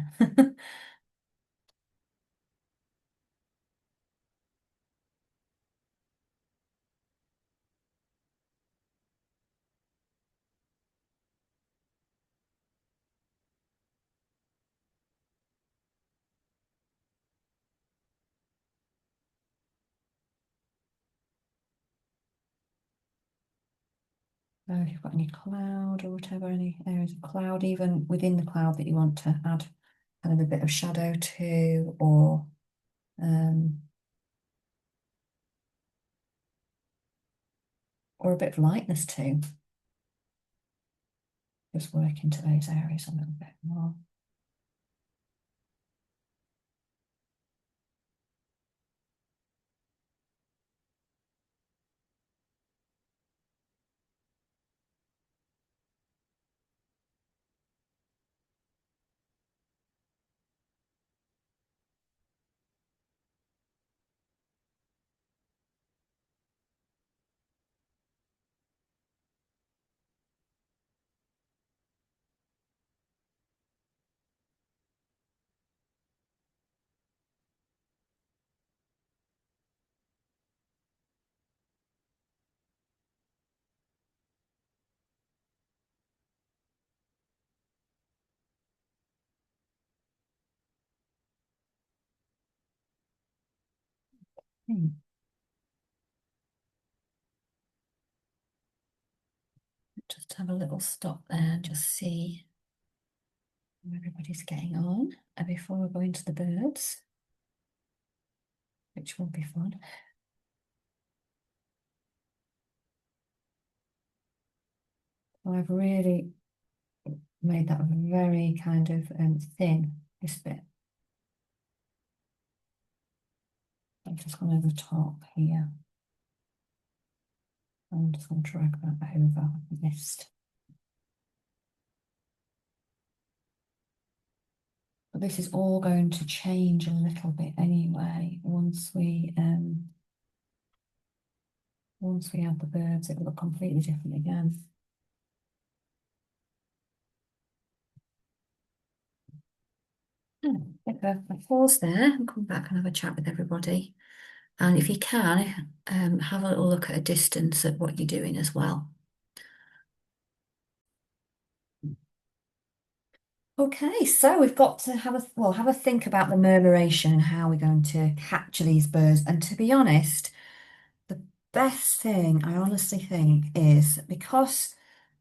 So if you've got any cloud or whatever, any areas of cloud, even within the cloud that you want to add kind of a bit of shadow to, um, or a bit of lightness to, just work into those areas a little bit more. Hmm. Just have a little stop there and just see how everybody's getting on before we go into the birds, which will be fun. Well, I've really made that very kind of thin, this bit. I've just gone over the top here. I'm just going to drag that over the mist. But this is all going to change a little bit anyway. Once we add the birds, it will look completely different again. Take a pause there and come back and have a chat with everybody. And if you can, have a little look at a distance at what you're doing as well. Okay, so we've got to have a think about the murmuration and how we're going to capture these birds. And to be honest, the best thing I honestly think is because,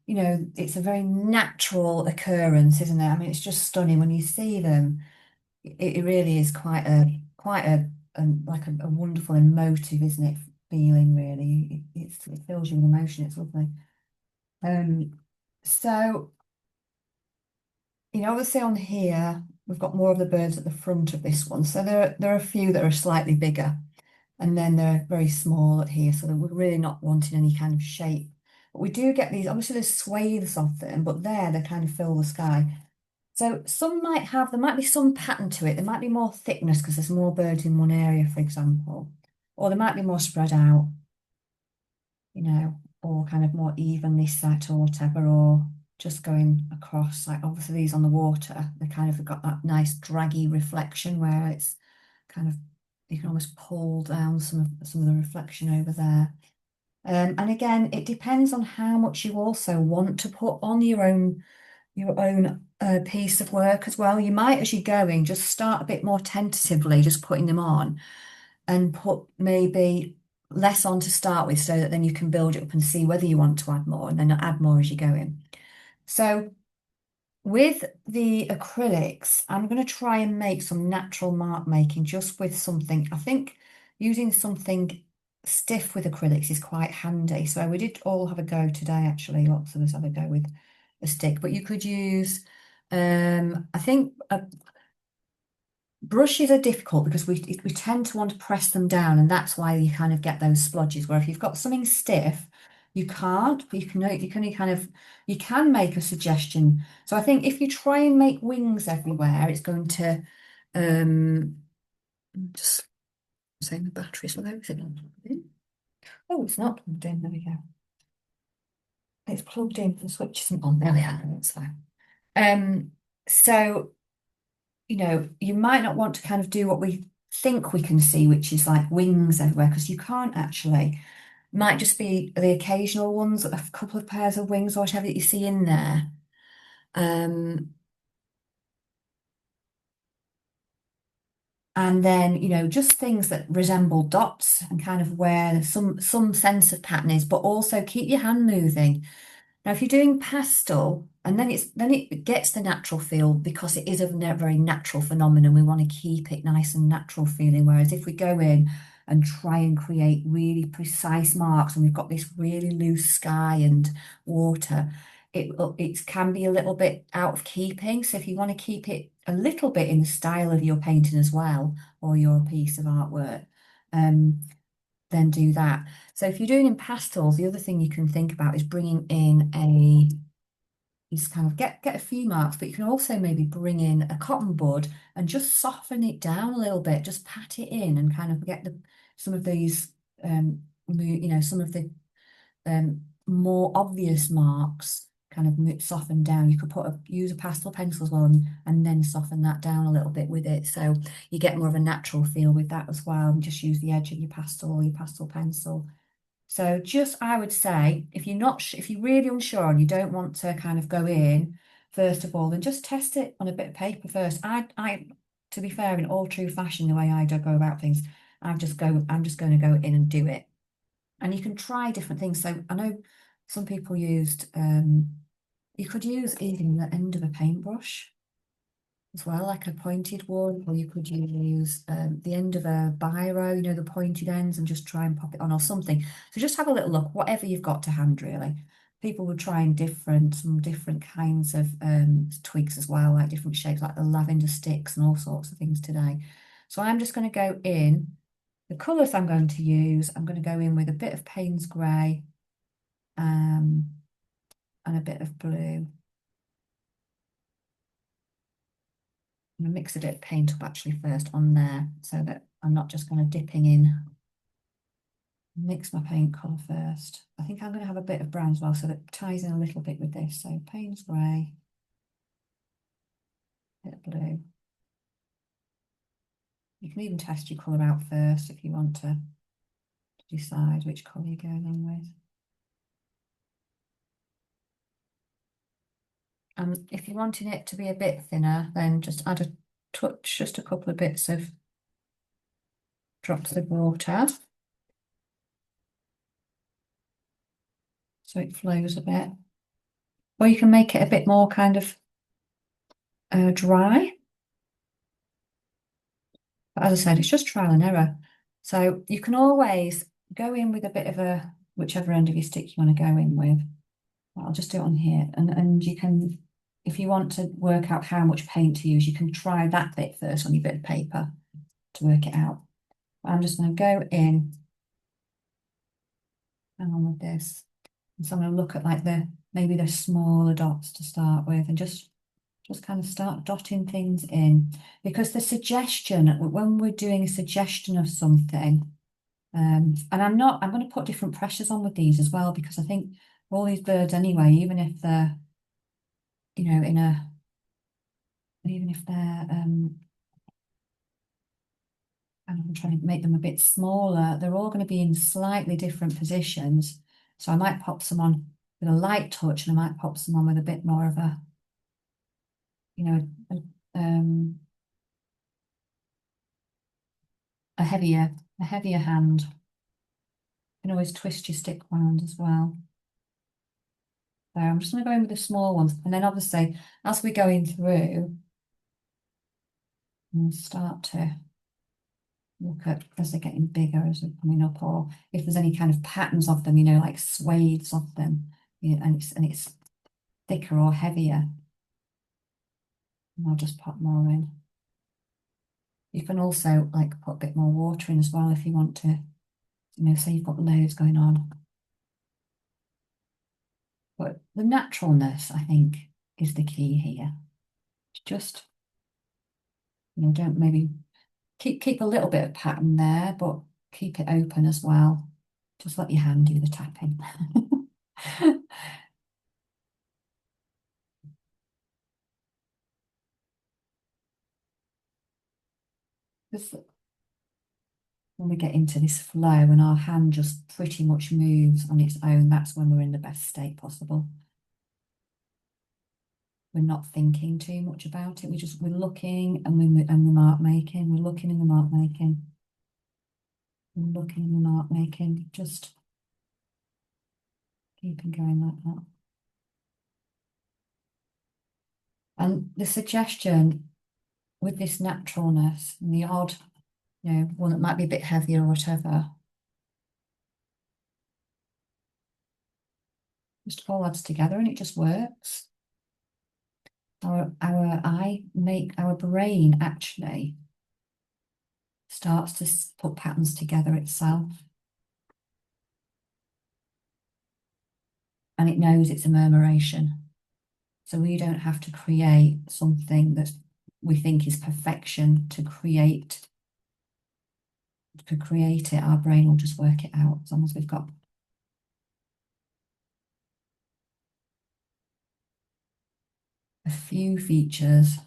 it's a very natural occurrence, isn't it? I mean, it's just stunning when you see them. It really is quite a wonderful emotive, isn't it? Feeling really, it fills you with emotion. It's lovely. So obviously on here we've got more of the birds at the front of this one. So there are a few that are slightly bigger, and then they're very small at here. So we're really not wanting any kind of shape. But we do get these. Obviously, there's swathes of them, but they kind of fill the sky. So there might be some pattern to it. There might be more thickness because there's more birds in one area, for example, or they might be more spread out, or kind of more evenly set or whatever, or just going across. Like obviously these on the water, they kind of got that nice draggy reflection where it's kind of you can almost pull down some of the reflection over there. And again, it depends on how much you also want to put on your own piece of work as well. You might, as you're going, just start a bit more tentatively, just putting them on, and put maybe less on to start with, so that then you can build it up and see whether you want to add more, and then add more as you go in. So with the acrylics, I'm going to try and make some natural mark making just with something. I think using something stiff with acrylics is quite handy. So we did all have a go today, actually. Lots of us have a go with a stick, but you could use, I think brushes are difficult because we tend to want to press them down, and that's why you kind of get those splodges. Where if you've got something stiff, you can't. But you can make a suggestion. So I think if you try and make wings everywhere, it's going to just saying the batteries. Well, is it not plugged in? Oh, it's not plugged in. There we go. It's plugged in. The switch isn't on. There we are. That's fine. So you might not want to kind of do what we think we can see, which is like wings everywhere, because you can't actually. Might just be the occasional ones, a couple of pairs of wings or whatever that you see in there. And then, just things that resemble dots and kind of where some sense of pattern is, but also keep your hand moving. Now, if you're doing pastel, and then it gets the natural feel because it is a very natural phenomenon. We want to keep it nice and natural feeling. Whereas if we go in and try and create really precise marks, and we've got this really loose sky and water, it can be a little bit out of keeping. So if you want to keep it a little bit in the style of your painting as well, or your piece of artwork, then do that. So if you're doing in pastels, the other thing you can think about is bringing in is kind of get a few marks, but you can also maybe bring in a cotton bud and just soften it down a little bit, just pat it in and kind of get some of these some of the more obvious marks kind of softened down. You could use a pastel pencil as well, and then soften that down a little bit with it, so you get more of a natural feel with that as well. And just use the edge of your pastel or your pastel pencil. So I would say, if you're really unsure and you don't want to kind of go in, first of all, then just test it on a bit of paper first. To be fair, in all true fashion, the way I do go about things, I'm just going to go in and do it. And you can try different things. So I know some people used, you could use even the end of a paintbrush as well, like a pointed one, or you could use the end of a biro, you know, the pointed ends, and just try and pop it on or something. So just have a little look, whatever you've got to hand, really. People were trying some different kinds of twigs as well, like different shapes, like the lavender sticks and all sorts of things today. So I'm just going to go in. The colours I'm going to use, I'm going to go in with a bit of Payne's grey um, and a bit of blue. I'm going to mix a bit of paint up actually first on there so that I'm not just going to dipping in. Mix my paint colour first. I think I'm going to have a bit of brown as well so that ties in a little bit with this. So Payne's grey, bit of blue. You can even test your colour out first if you want to decide which colour you're going in with. And if you're wanting it to be a bit thinner, then just add a touch, just a couple of bits of drops of water so it flows a bit. Or you can make it a bit more kind of dry. But as I said, it's just trial and error. So you can always go in with a bit of whichever end of your stick you want to go in with. I'll just do it on here. And you can, if you want to work out how much paint to use, you can try that bit first on your bit of paper to work it out. I'm just going to go in and on with this. And so I'm going to look at like maybe the smaller dots to start with and just kind of start dotting things in, because the suggestion, when we're doing a suggestion of something, and I'm going to put different pressures on with these as well, because I think all these birds anyway, even if they're, you know, even if they're, and I'm trying to make them a bit smaller, they're all going to be in slightly different positions. So I might pop some on with a light touch, and I might pop some on with a bit more of a, you know, a heavier hand. You can always twist your stick round as well. So I'm just going to go in with the small ones, and then obviously as we're going through, we'll start to look at as they're getting bigger as they're coming up, or if there's any kind of patterns of them, you know, like swathes of them, you know, and it's thicker or heavier. And I'll just pop more in. You can also like put a bit more water in as well if you want to, you know, say you've got loads going on. But the naturalness, I think, is the key here. Just, you know, don't maybe keep a little bit of pattern there, but keep it open as well. Just let your hand do the tapping. Because when we get into this flow and our hand just pretty much moves on its own, that's when we're in the best state possible. We're not thinking too much about it. We're looking and we're mark making. We're looking and we're mark making. We're looking and we're mark making. Just keeping going like that. And the suggestion with this naturalness and the odd, you know, one that might be a bit heavier or whatever, just all adds together and it just works. Our brain actually starts to put patterns together itself. And it knows it's a murmuration. So we don't have to create something that we think is perfection to create it. Our brain will just work it out as long as we've got a few features.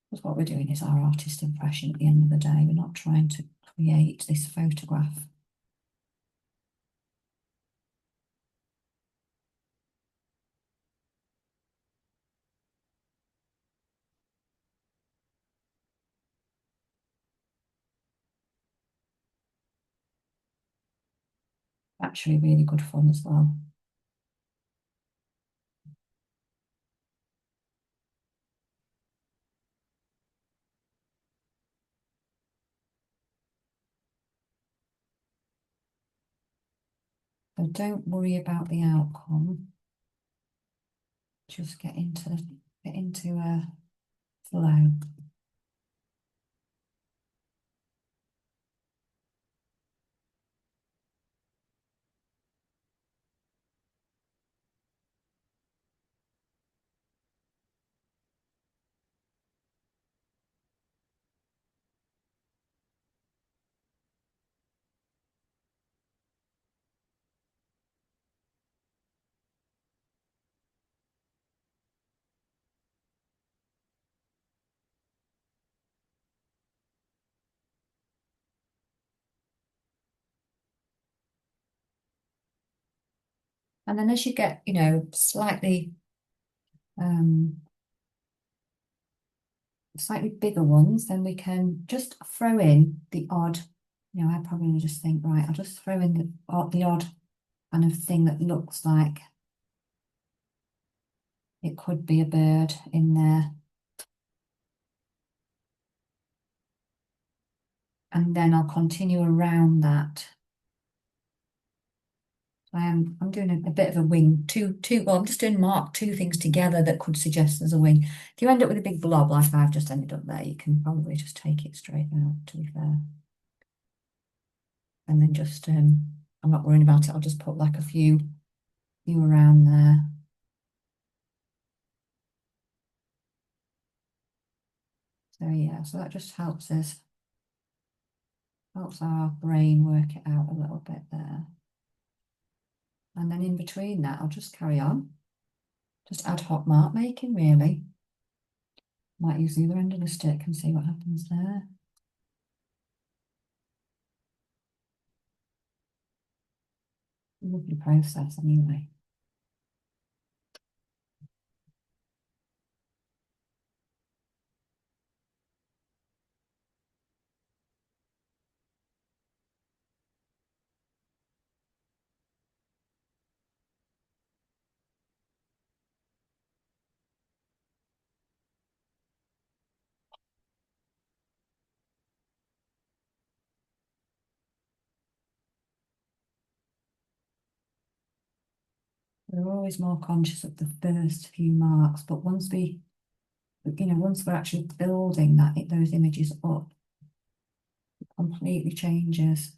Because what we're doing is our artist impression at the end of the day. We're not trying to create this photograph. Actually really good fun as well. So don't worry about the outcome. Just get into a flow. And then as you get, um, slightly bigger ones, then we can just throw in the odd, I probably just think, right, I'll just throw in the odd kind of thing that looks like it could be a bird in there. And then I'll continue around that. I'm doing a bit of a wing, well, I'm just doing mark two things together that could suggest there's a wing. If you end up with a big blob like I've just ended up there, you can probably just take it straight out, to be fair. And then just, I'm not worrying about it, I'll just put like a few around there. So yeah, so that just helps our brain work it out a little bit there. And then in between that, I'll just carry on. Just ad hoc mark making, really. Might use the other end of the stick and see what happens there. Lovely process anyway. We're always more conscious of the first few marks, but once we're actually building those images up, it completely changes.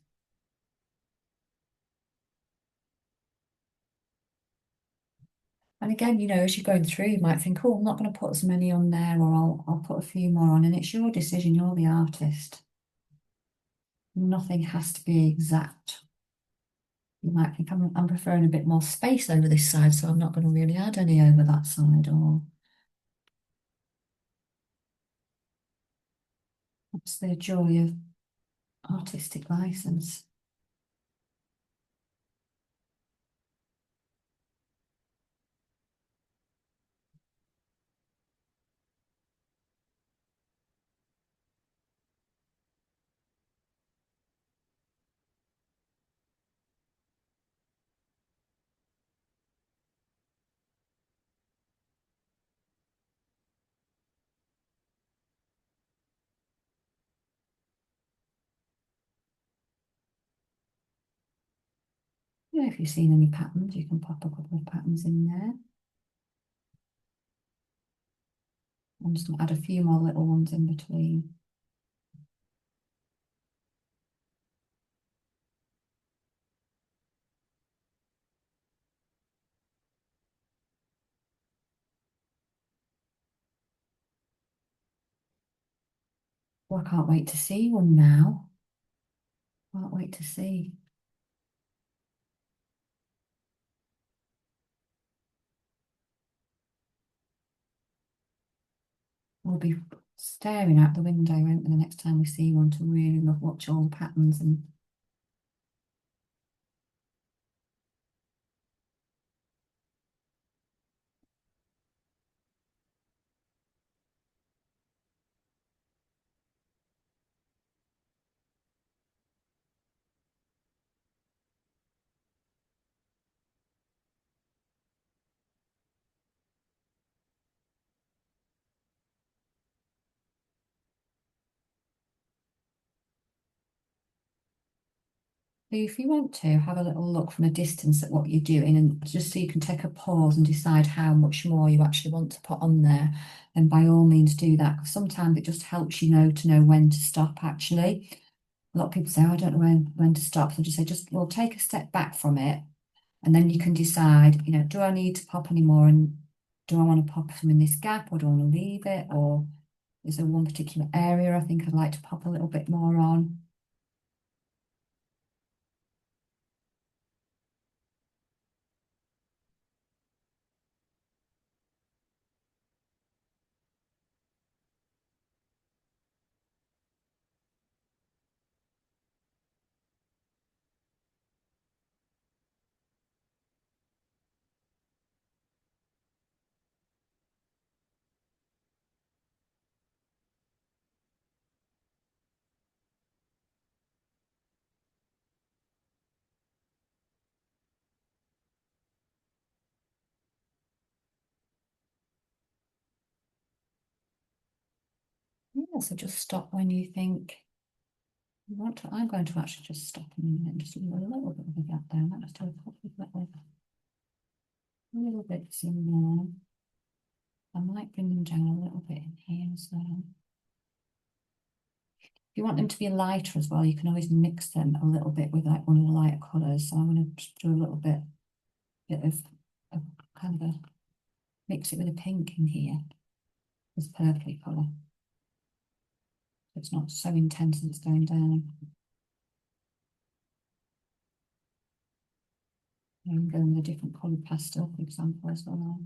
And again, as you're going through, you might think, oh, I'm not going to put as many on there, or I'll put a few more on, and it's your decision, you're the artist. Nothing has to be exact. You might think I'm preferring a bit more space over this side, so I'm not going to really add any over that side, or that's the joy of artistic license. If you've seen any patterns, you can pop a couple of patterns in there. I'm just going to add a few more little ones in between. Oh, I can't wait to see one now. Can't wait to see. We'll be staring out the window, won't we, the next time we see one, to really watch all the patterns. And So if you want to have a little look from a distance at what you're doing, and just so you can take a pause and decide how much more you actually want to put on there, then by all means do that. Because sometimes it just helps you know to know when to stop actually. A lot of people say, oh, I don't know when to stop. So just say, just well, take a step back from it, and then you can decide, do I need to pop any more, and do I want to pop some in this gap, or do I want to leave it, or is there one particular area I think I'd like to pop a little bit more on? Yeah, so just stop when you think you want to. I'm going to actually just stop a minute and just leave a little bit of a gap there. Let's do a couple of little bits in there. I might bring them down a little bit in here as well. If you want them to be lighter as well, you can always mix them a little bit with like one of the lighter colours. So I'm going to just do a little bit of a kind of a mix it with a pink in here. This purpley colour. So it's not so intense as it's going down. I'm going with a different coloured pastel, for example, as well.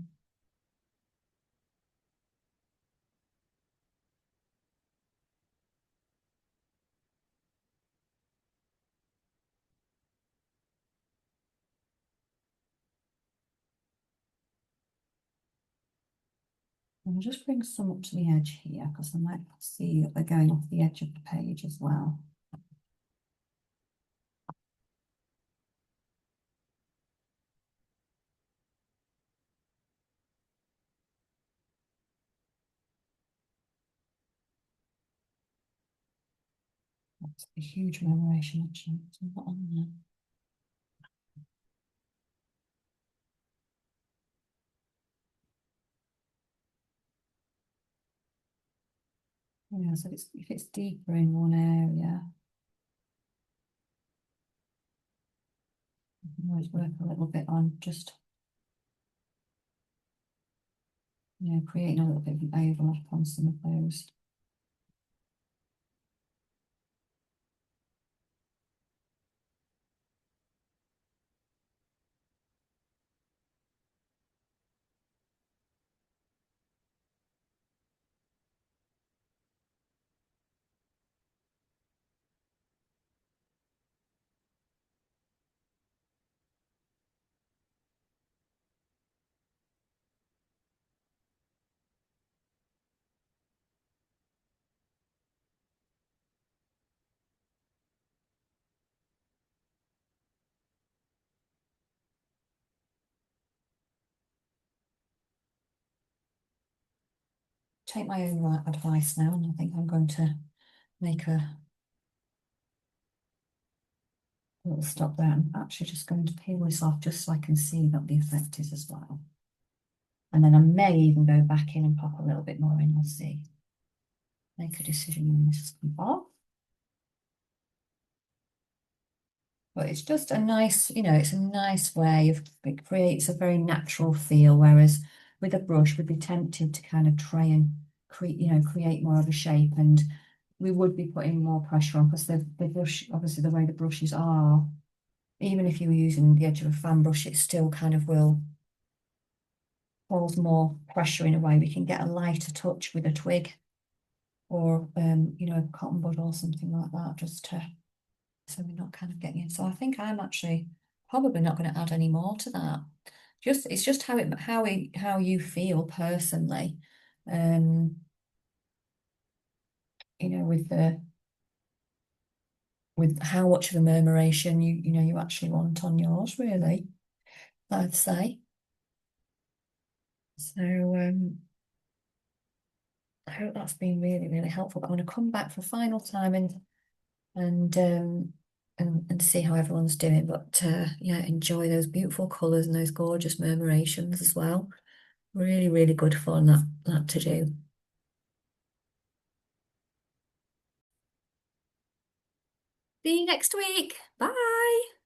And just bring some up to the edge here because I might see that they're going off the edge of the page as well. That's a huge murmuration actually. It's not on there. Yeah, so if it's deeper in one area, you can always work a little bit on just creating a little bit of an overlap on some of those. Take my own advice now, and I think I'm going to make a little stop there. I'm actually just going to peel this off just so I can see what the effect is as well. And then I may even go back in and pop a little bit more in, I'll see. Make a decision when this has come off. But it's just a nice, it's a nice way of, it creates a very natural feel, whereas with a brush, we'd be tempted to kind of try and create more of a shape, and we would be putting more pressure on because the brush, obviously the way the brushes are, even if you were using the edge of a fan brush, it still kind of will cause more pressure in a way. We can get a lighter touch with a twig or a cotton bud or something like that, just to so we're not kind of getting in. So I think I'm actually probably not going to add any more to that. It's just how you feel personally. Um, with how much of a murmuration you actually want on yours, really, I'd say. So I hope that's been really, really helpful. But I'm going to come back for a final time and and see how everyone's doing. But yeah, enjoy those beautiful colours and those gorgeous murmurations as well. Really, really good fun that to do. See you next week. Bye.